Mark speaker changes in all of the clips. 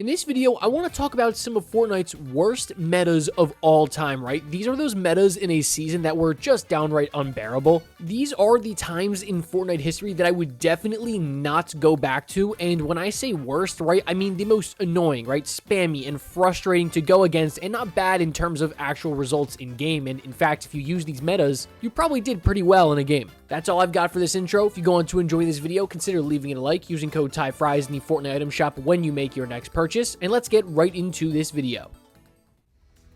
Speaker 1: In this video, I want to talk about some of Fortnite's worst metas of all time, right? These are those metas in a season that were just downright unbearable. These are the times in Fortnite history that I would definitely not go back to, and when I say worst, right, I mean the most annoying, right? Spammy and frustrating to go against, and not bad in terms of actual results in game. And in fact, if you use these metas, you probably did pretty well in a game. That's all I've got for this intro. If you go on to enjoy this video, consider leaving it a like, using code TYFRYZ in the Fortnite item shop when you make your next purchase, and let's get right into this video.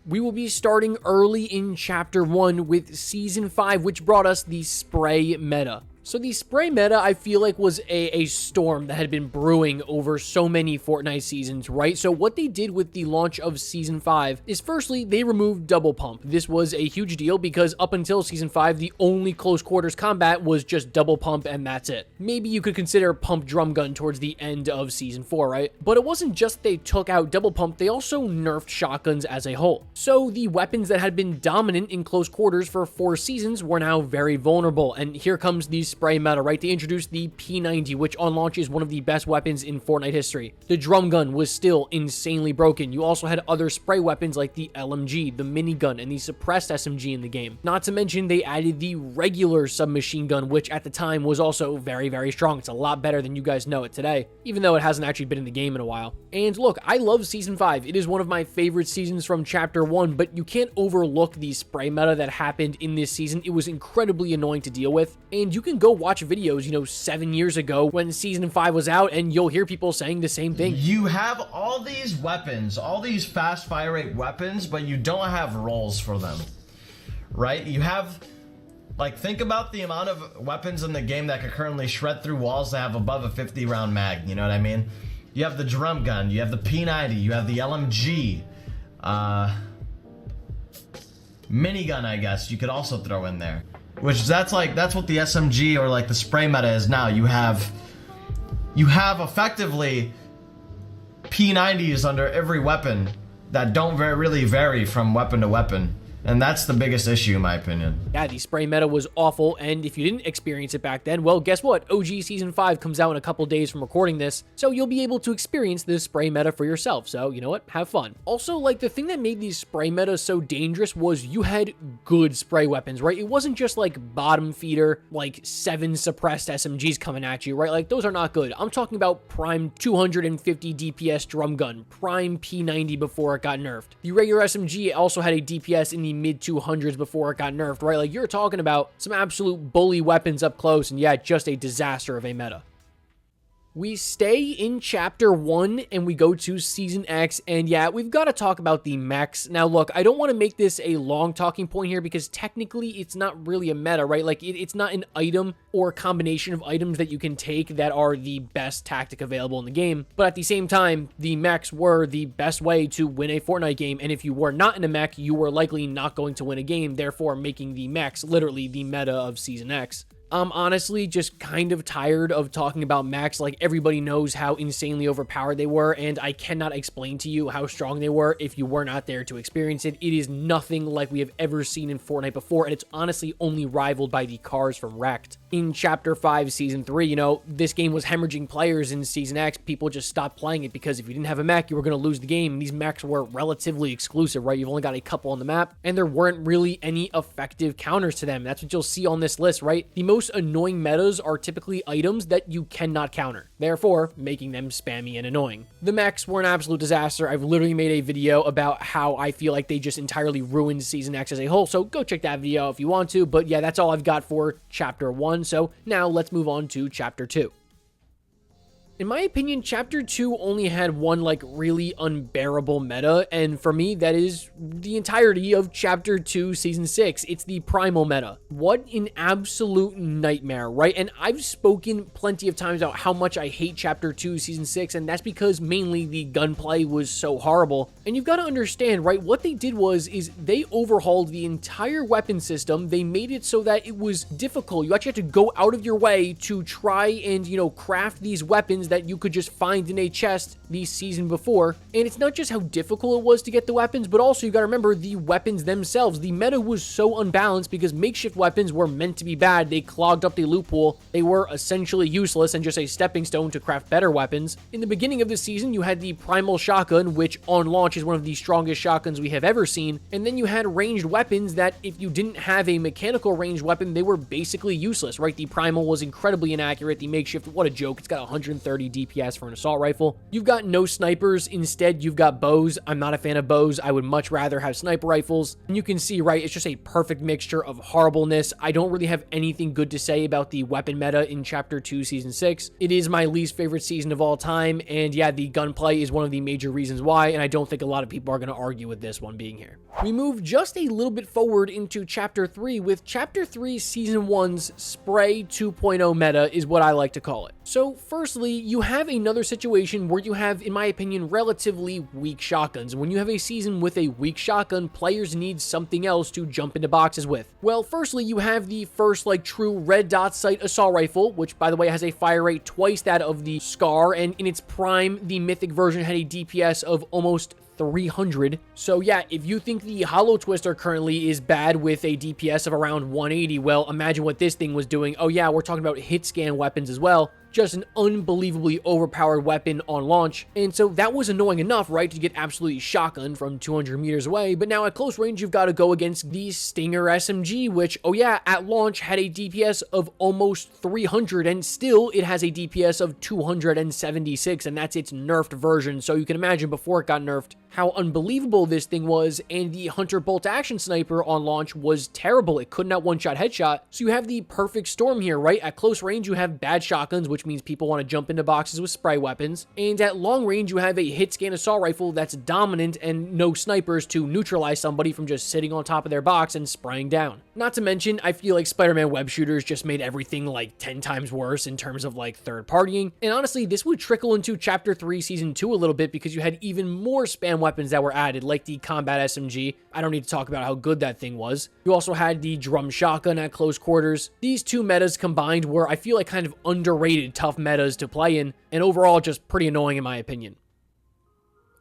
Speaker 1: We will be starting early in Chapter 1 with Season 5, which brought us the spray meta. So the spray meta, I feel like, was a storm that had been brewing over so many Fortnite seasons, right? So what they did with the launch of Season 5 is, firstly, they removed double pump. This was a huge deal because up until Season 5, the only close quarters combat was just double pump and that's it. Maybe you could consider pump drum gun towards the end of Season 4, right? But it wasn't just they took out double pump, they also nerfed shotguns as a whole. So the weapons that had been dominant in close quarters for 4 seasons were now very vulnerable, and here comes these spray meta, right? They introduced the P90, which on launch is one of the best weapons in Fortnite history. The drum gun was still insanely broken. You also had other spray weapons like the LMG, the minigun, and the suppressed SMG in the game. Not to mention they added the regular submachine gun, which at the time was also very, very strong. It's a lot better than you guys know it today, even though it hasn't actually been in the game in a while. And look, I love Season 5. It is one of my favorite seasons from Chapter 1, but you can't overlook the spray meta that happened in this season. It was incredibly annoying to deal with, and you can go watch videos, 7 years ago when Season 5 was out, and you'll hear people saying the same thing.
Speaker 2: You have all these weapons, all these fast fire rate weapons, but you don't have rolls for them, right? You have, think about the amount of weapons in the game that could currently shred through walls that have above a 50 round mag, you know what I mean? You have the drum gun, you have the P90, you have the LMG, minigun, I guess you could also throw in there. Which that's what the SMG or the spray meta is now. You have effectively P90s under every weapon that don't really vary from weapon to weapon. And that's the biggest issue in my opinion.
Speaker 1: Yeah, the spray meta was awful, and if you didn't experience it back then, well, guess what? OG Season 5 comes out in a couple days from recording this, so you'll be able to experience this spray meta for yourself. So, you know what? Have fun. Also, the thing that made these spray metas so dangerous was you had good spray weapons, right? It wasn't just bottom feeder, 7 suppressed SMGs coming at you, right? Those are not good. I'm talking about prime 250 DPS drum gun, prime P90 before it got nerfed. The regular SMG also had a DPS in the mid 200s before it got nerfed, right? You're talking about some absolute bully weapons up close, and yeah, just a disaster of a meta. We stay in Chapter 1 and we go to Season X, and yeah, we've got to talk about the mechs. Now look, I don't want to make this a long talking point here because technically it's not really a meta, right? It's not an item or a combination of items that you can take that are the best tactic available in the game, but at the same time, the mechs were the best way to win a Fortnite game, and if you were not in a mech, you were likely not going to win a game, therefore making the mechs literally the meta of Season X. I'm honestly just kind of tired of talking about mechs. Everybody knows how insanely overpowered they were, and I cannot explain to you how strong they were if you were not there to experience it. It is nothing like we have ever seen in Fortnite before, and it's honestly only rivaled by the cars from Wrecked. In Chapter 5, Season 3, this game was hemorrhaging players in Season X. People just stopped playing it because if you didn't have a mech, you were going to lose the game. These mechs were relatively exclusive, right? You've only got a couple on the map, and there weren't really any effective counters to them. That's what you'll see on this list, right? The most annoying metas are typically items that you cannot counter, therefore making them spammy and annoying. The mechs were an absolute disaster. I've literally made a video about how I feel like they just entirely ruined Season X as a whole, so go check that video if you want to, but yeah, that's all I've got for Chapter 1, so now let's move on to Chapter 2. In my opinion, Chapter 2 only had one, really unbearable meta, and for me, that is the entirety of Chapter 2, Season 6. It's the primal meta. What an absolute nightmare, right? And I've spoken plenty of times about how much I hate Chapter 2, Season 6, and that's because mainly the gunplay was so horrible. And you've got to understand, right, what they did is they overhauled the entire weapon system. They made it so that it was difficult. You actually had to go out of your way to try and, craft these weapons that you could just find in a chest the season before. And it's not just how difficult it was to get the weapons, but also you gotta remember the weapons themselves. The meta was so unbalanced because makeshift weapons were meant to be bad. They clogged up the loot pool. They were essentially useless and just a stepping stone to craft better weapons. In the beginning of the season, you had the primal shotgun, which on launch is one of the strongest shotguns we have ever seen. And then you had ranged weapons that if you didn't have a mechanical ranged weapon, they were basically useless, right? The primal was incredibly inaccurate. The makeshift, what a joke. It's got 130 DPS for an assault rifle. You've got no snipers. Instead, you've got bows. I'm not a fan of bows. I would much rather have sniper rifles. And you can see, right, it's just a perfect mixture of horribleness. I don't really have anything good to say about the weapon meta in Chapter 2, Season 6. It is my least favorite season of all time. And yeah, the gunplay is one of the major reasons why. And I don't think a lot of people are going to argue with this one being here. We move just a little bit forward into Chapter 3 with Chapter 3 Season 1's Spray 2.0 meta is what I like to call it. So firstly, you have another situation where you have, in my opinion, relatively weak shotguns. And when you have a season with a weak shotgun, players need something else to jump into boxes with. Well, firstly, you have the first true red dot sight assault rifle, which by the way has a fire rate twice that of the Scar, and in its prime, the mythic version had a DPS of almost 300. So yeah, if you think the Hollow Twister currently is bad with a DPS of around 180, well, imagine what this thing was doing. Oh yeah, we're talking about hit scan weapons as well. Just an unbelievably overpowered weapon on launch. And so that was annoying enough, right, to get absolutely shotgunned from 200 meters away. But now at close range, you've got to go against the Stinger SMG, which, oh yeah, at launch had a DPS of almost 300, and still it has a DPS of 276, and that's its nerfed version. So you can imagine before it got nerfed how unbelievable this thing was, and the Hunter Bolt Action Sniper on launch was terrible. It could not one-shot headshot. So you have the perfect storm here, right? At close range, you have bad shotguns, which means people want to jump into boxes with spray weapons. And at long range, you have a hit scan assault rifle that's dominant and no snipers to neutralize somebody from just sitting on top of their box and spraying down. Not to mention, I feel like Spider-Man web shooters just made everything 10 times worse in terms of third partying. And honestly, this would trickle into Chapter 3 Season 2 a little bit because you had even more spam weapons that were added, like the combat SMG. I don't need to talk about how good that thing was. You also had the drum shotgun at close quarters. These two metas combined were, I feel like, kind of underrated tough metas to play in, and overall just pretty annoying in my opinion.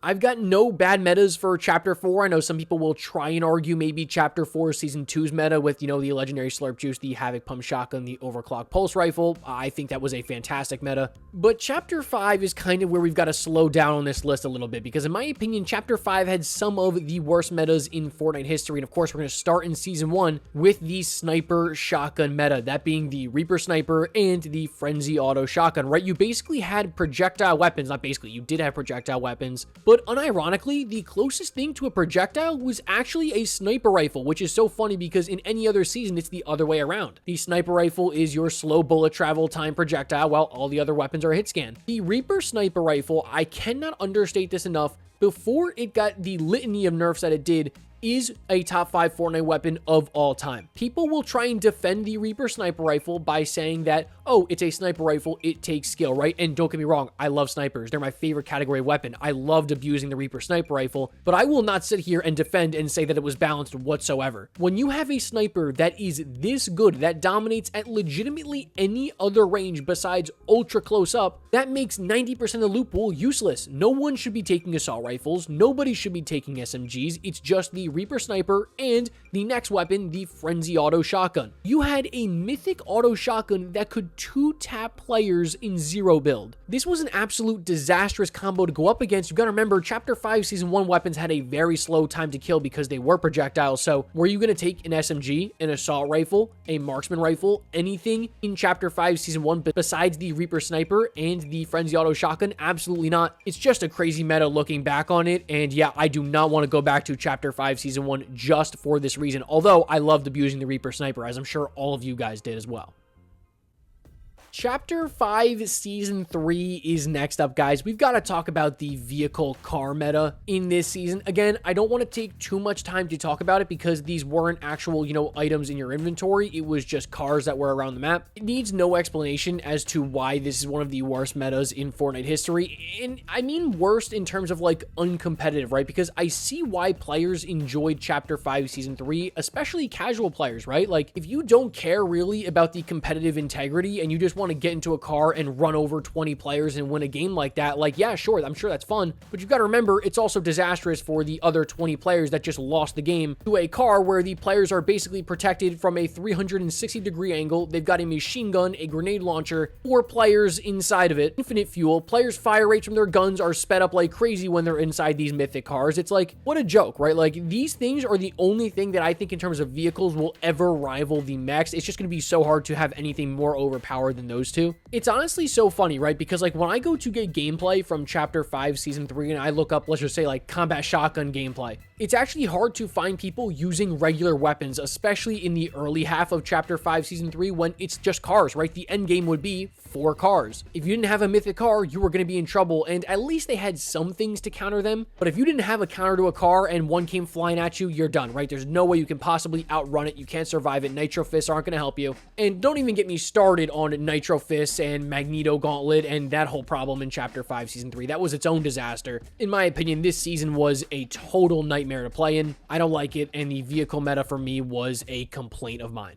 Speaker 1: I've got no bad metas for Chapter 4. I know some people will try and argue maybe Chapter 4 Season 2's meta with, the legendary Slurp Juice, the Havoc Pump Shotgun, the Overclock Pulse Rifle. I think that was a fantastic meta. But Chapter 5 is kind of where we've got to slow down on this list a little bit, because in my opinion, Chapter 5 had some of the worst metas in Fortnite history. And of course, we're going to start in Season 1 with the Sniper Shotgun meta, that being the Reaper Sniper and the Frenzy Auto Shotgun, right? You basically had projectile weapons, not basically, you did have projectile weapons, but unironically, the closest thing to a projectile was actually a sniper rifle, which is so funny because in any other season, it's the other way around. The sniper rifle is your slow bullet travel time projectile, while all the other weapons are hit scan. The Reaper sniper rifle, I cannot understate this enough, before it got the litany of nerfs that it did, is a top 5 Fortnite weapon of all time. People will try and defend the Reaper sniper rifle by saying that, oh, it's a sniper rifle, it takes skill, right? And don't get me wrong, I love snipers. They're my favorite category weapon. I loved abusing the Reaper sniper rifle, but I will not sit here and defend and say that it was balanced whatsoever. When you have a sniper that is this good, that dominates at legitimately any other range besides ultra close up, that makes 90% of the loot pool useless. No one should be taking assault rifles. Nobody should be taking SMGs. It's just the Reaper Sniper and the next weapon, the Frenzy Auto Shotgun. You had a mythic auto shotgun that could 2-tap players in 0 build. This was an absolute disastrous combo to go up against. You gotta remember, Chapter 5 Season 1 weapons had a very slow time to kill because they were projectiles. So were you gonna take an SMG, an assault rifle, a marksman rifle, anything in Chapter 5 Season 1 besides the Reaper Sniper and the Frenzy Auto Shotgun? Absolutely not. It's just a crazy meta looking back on it. And yeah, I do not want to go back to Chapter 5 Season 1 just for this reason, although I loved abusing the Reaper Sniper, as I'm sure all of you guys did as well. Chapter 5 Season 3 is next up, guys. We've got to talk about the vehicle car meta in this season. Again, I don't want to take too much time to talk about it because these weren't actual, items in your inventory. It was just cars that were around the map. It needs no explanation as to why this is one of the worst metas in Fortnite history. And I mean worst in terms of uncompetitive, right? Because I see why players enjoyed Chapter 5 Season 3, especially casual players, right? If you don't care really about the competitive integrity and you just want want to get into a car and run over 20 players and win a game like that, like, yeah, sure, I'm sure that's fun, but you've got to remember, it's also disastrous for the other 20 players that just lost the game to a car where the players are basically protected from a 360-degree angle. They've got a machine gun, a grenade launcher, 4 players inside of it, infinite fuel. Players' fire rates from their guns are sped up like crazy when they're inside these mythic cars. It's like, what a joke, right? Like, these things are the only thing that I think in terms of vehicles will ever rival the mechs. It's just going to be so hard to have anything more overpowered than those two. It's honestly so funny, right? Because like when I go to get gameplay from Chapter 5 Season 3 and I look up, let's just say like combat shotgun gameplay, it's actually hard to find people using regular weapons, especially in the early half of Chapter 5 Season 3 when it's just cars, right? The end game would be 4 cars. If you didn't have a mythic car, you were going to be in trouble, and at least they had some things to counter them. But if you didn't have a counter to a car and one came flying at you, you're done, right? There's no way you can possibly outrun it. You can't survive it. Nitro Fists aren't going to help you. And don't even get me started on Nitro Fists and Magneto Gauntlet and that whole problem in Chapter 5 Season 3. That was its own disaster. In my opinion, this season was a total nightmare to play in. I don't like it, and the vehicle meta for me was a complaint of mine.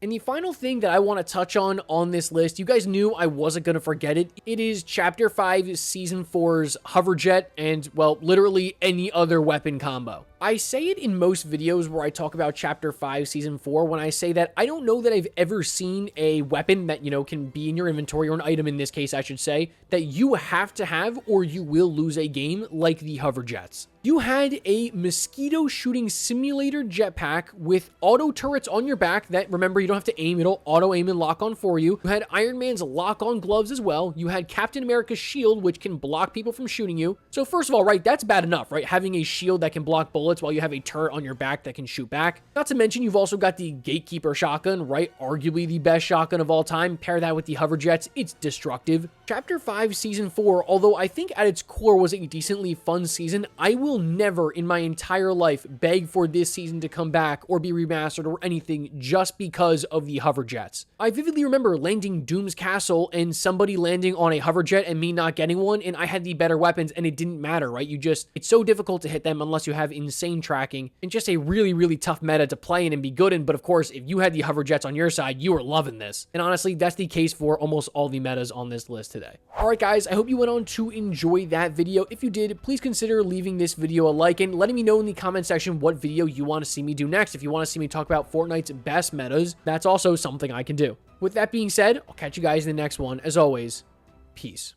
Speaker 1: And the final thing that I want to touch on this list, you guys knew I wasn't going to forget it. It is Chapter 5 Season 4's hoverjet and, well, literally any other weapon combo. I say it in most videos where I talk about Chapter 5 Season 4 when I say that I don't know that I've ever seen a weapon that, you know, can be in your inventory, or an item in this case, I should say, that you have to have or you will lose a game like the hoverjets. You had a mosquito shooting simulator jetpack with auto turrets on your back that, remember, you don't have to aim, it'll auto aim and lock on for you. You had Iron Man's lock on gloves as well. You had Captain America's shield, which can block people from shooting you. So first of all, right, that's bad enough, right? Having a shield that can block bullets while you have a turret on your back that can shoot back. Not to mention, you've also got the Gatekeeper shotgun, right? Arguably the best shotgun of all time. Pair that with the hoverjets, it's destructive. Chapter 5 Season 4, although I think at its core was a decently fun season, I will never in my entire life beg for this season to come back or be remastered or anything just because of the hoverjets. I vividly remember landing Doom's Castle and somebody landing on a hoverjet and me not getting one, and I had the better weapons and it didn't matter, right? It's so difficult to hit them unless you have insane tracking and just a really, really tough meta to play in and be good in. But of course, if you had the hoverjets on your side, you were loving this. And honestly, that's the case for almost all the metas on this list today. All right, guys, I hope you went on to enjoy that video. If you did, please consider leaving this video a like and letting me know in the comment section what video you want to see me do next. If you want to see me talk about Fortnite's best metas, that's also something I can do. With that being said, I'll catch you guys in the next one. As always, peace.